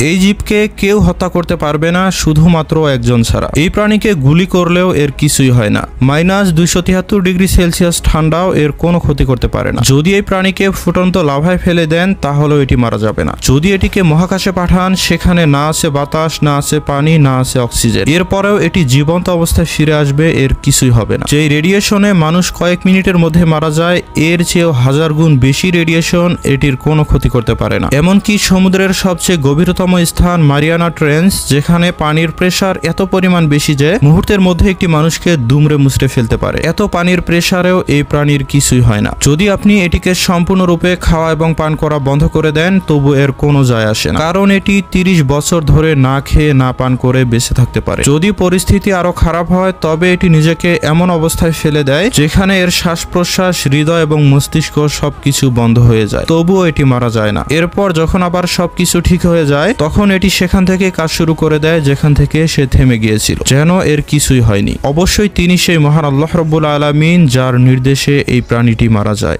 এই জীবকে কেউ হত্যা করতে পারবে না শুধুমাত্র একজন ছাড়া। এই প্রাণীকে গুলি করলেও এর কিছুই হয় না। -273°C ঠান্ডাও এর কোনো ক্ষতি করতে পারে না। যদি এই প্রাণীকে ফুটন্ত লাভায় ফেলে দেন তাহলেও এটি মারা যাবে না। যদি এটিকে মহাকাশে পাঠান, সেখানে না আছে বাতাস, না আছে পানি, না আছে অক্সিজেন, এরপরেও এটি জীবন্ত অবস্থায় ফিরে আসবে, এর কিছুই হবে না। যেই রেডিয়েশনে মানুষ কয়েক মিনিটের মধ্যে মারা যায়, এর চেয়েও 1000 গুণ বেশি রেডিয়েশন এটির কোনো ক্ষতি করতে পারে না। এমনকি সমুদ্রের সবচেয়ে গভীরতম স্থান মারিয়ানা ট্রেঞ্চ, যেখানে পানির প্রেসার এত পরিমাণ বেশি যে মুহূর্তের মধ্যে একটি মানুষকে দুমড়ে মুচড়ে ফেলতে পারে, এত পানির প্রেসারেও এই প্রাণীর কিছুই হয় না। যদি আপনি এটিকে সম্পূর্ণরূপে খাওয়া এবং পান করা বন্ধ করে দেন, তবু এর কোনো যায় আসে না, কারণ এটি 30 বছর ধরে না খেয়ে না পান করে বেঁচে থাকতে পারে। যদি পরিস্থিতি আরো খারাপ হয়, তবে এটি নিজেকে এমন অবস্থায় ফেলে দেয় যেখানে এর শ্বাস প্রশ্বাস, হৃদয় এবং মস্তিষ্ক সবকিছু বন্ধ হয়ে যায়, তবুও এটি মারা যায় না। এরপর যখন আবার সবকিছু ঠিক হয়ে যায়, তখন এটি সেখান থেকে কাজ শুরু করে দেয় যেখান থেকে সে থেমে গিয়েছিল, যেন এর কিছুই হয়নি। অবশ্যই তিনি সেই মহান আল্লাহ রাব্বুল আলামিন, যার নির্দেশে এই প্রাণীটি মারা যায়।